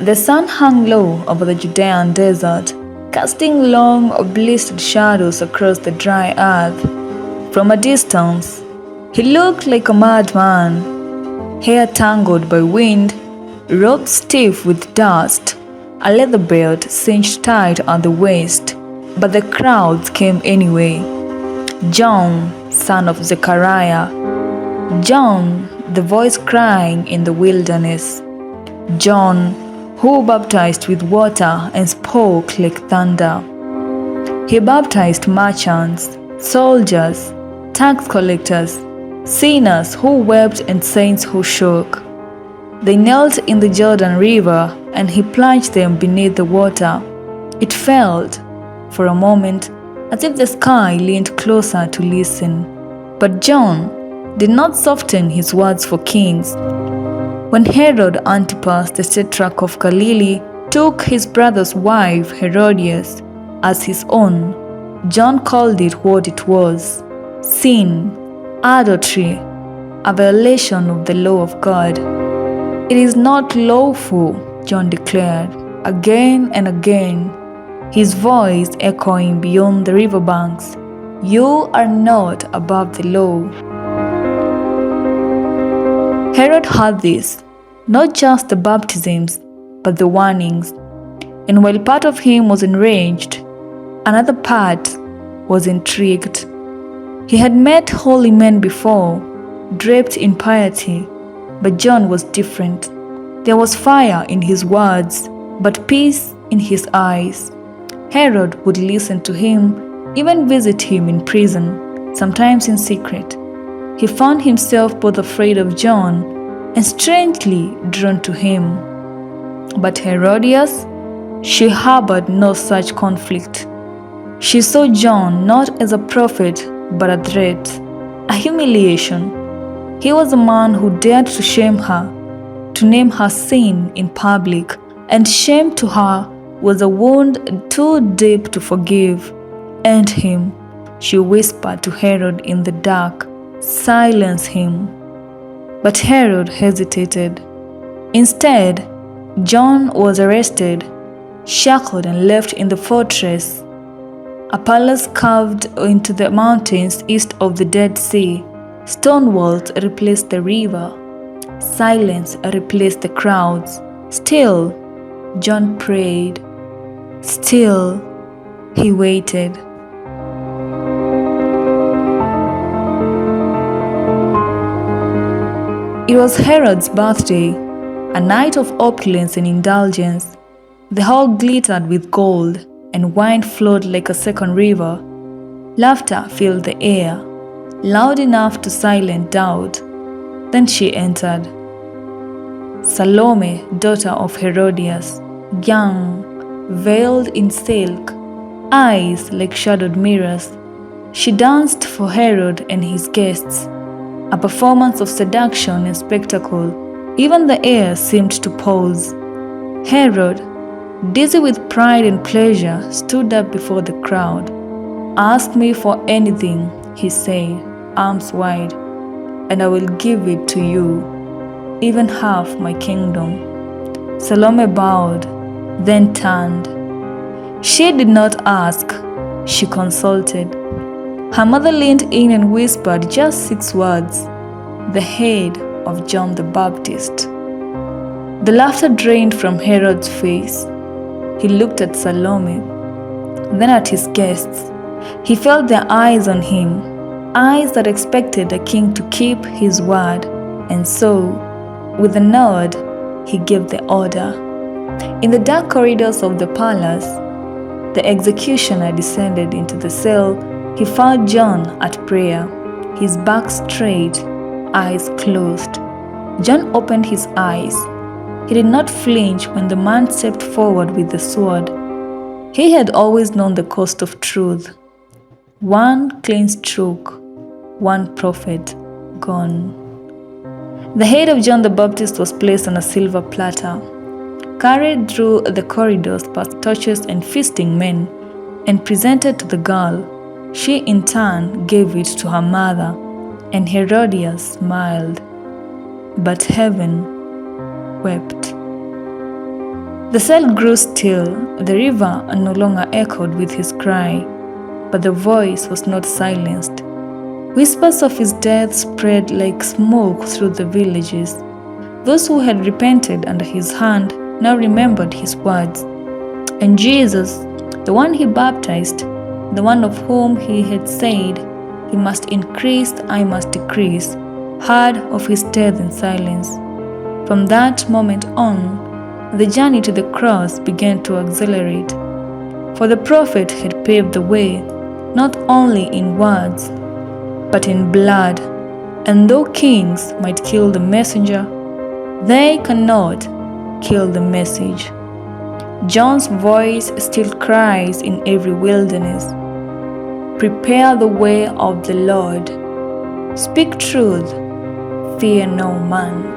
The sun hung low over the Judean desert, casting long, blistered shadows across the dry earth. From a distance, he looked like a madman, hair tangled by wind, robes stiff with dust, a leather belt cinched tight at the waist. But the crowds came anyway. John, son of Zechariah. John, the voice crying in the wilderness. John, who baptized with water and spoke like thunder. He baptized merchants, soldiers, tax collectors, sinners who wept and saints who shook. They knelt in the Jordan River, and he plunged them beneath the water. It felt, for a moment, as if the sky leaned closer to listen. But John did not soften his words for kings. When Herod Antipas, the satrap of Galilee, took his brother's wife Herodias as his own, John called it what it was: sin, adultery, a violation of the law of God. It is not lawful, John declared, again and again, his voice echoing beyond the riverbanks. You are not above the law. Herod heard this, not just the baptisms, but the warnings. And while part of him was enraged, another part was intrigued. He had met holy men before, draped in piety, but John was different. There was fire in his words, but peace in his eyes. Herod would listen to him, even visit him in prison, sometimes in secret. He found himself both afraid of John and strangely drawn to him. But Herodias, she harbored no such conflict. She saw John not as a prophet, but a threat, a humiliation. He was a man who dared to shame her, to name her sin in public, and shame to her was a wound too deep to forgive. End him, she whispered to Herod in the dark. Silence him. But Herod hesitated. Instead, John was arrested, shackled and left in the fortress, a palace carved into the mountains east of the Dead Sea. Stone walls replaced the river. Silence replaced the crowds. Still, John prayed. Still, he waited. It was Herod's birthday, a night of opulence and indulgence. The hall glittered with gold, and wine flowed like a second river. Laughter filled the air, loud enough to silence doubt. Then she entered. Salome, daughter of Herodias, young, veiled in silk, eyes like shadowed mirrors. She danced for Herod and his guests, a performance of seduction and spectacle. Even the air seemed to pause. Herod, dizzy with pride and pleasure, stood up before the crowd. Ask me for anything, he said, arms wide, and I will give it to you, even half my kingdom. Salome bowed, then turned. She did not ask, she consulted. Her mother leaned in and whispered just 6 words: the head of John the Baptist. The laughter drained from Herod's face. He looked at Salome, then at his guests. He felt their eyes on him, eyes that expected a king to keep his word. And so, with a nod, he gave the order. In the dark corridors of the palace, the executioner descended into the cell. He found John at prayer, his back straight, eyes closed. John opened his eyes. He did not flinch when the man stepped forward with the sword. He had always known the cost of truth. One clean stroke, one prophet gone. The head of John the Baptist was placed on a silver platter, carried through the corridors past torches and feasting men, and presented to the girl. She in turn gave it to her mother, and Herodias smiled. But heaven wept. The cell grew still, the river no longer echoed with his cry, but the voice was not silenced. Whispers of his death spread like smoke through the villages. Those who had repented under his hand now remembered his words. And Jesus, the one he baptized, the one of whom he had said, "He must increase, I must decrease," heard of his death in silence. From that moment on, the journey to the cross began to accelerate. For the prophet had paved the way, not only in words, but in blood. And though kings might kill the messenger, they cannot kill the message. John's voice still cries in every wilderness, "Prepare the way of the Lord. Speak truth, fear no man."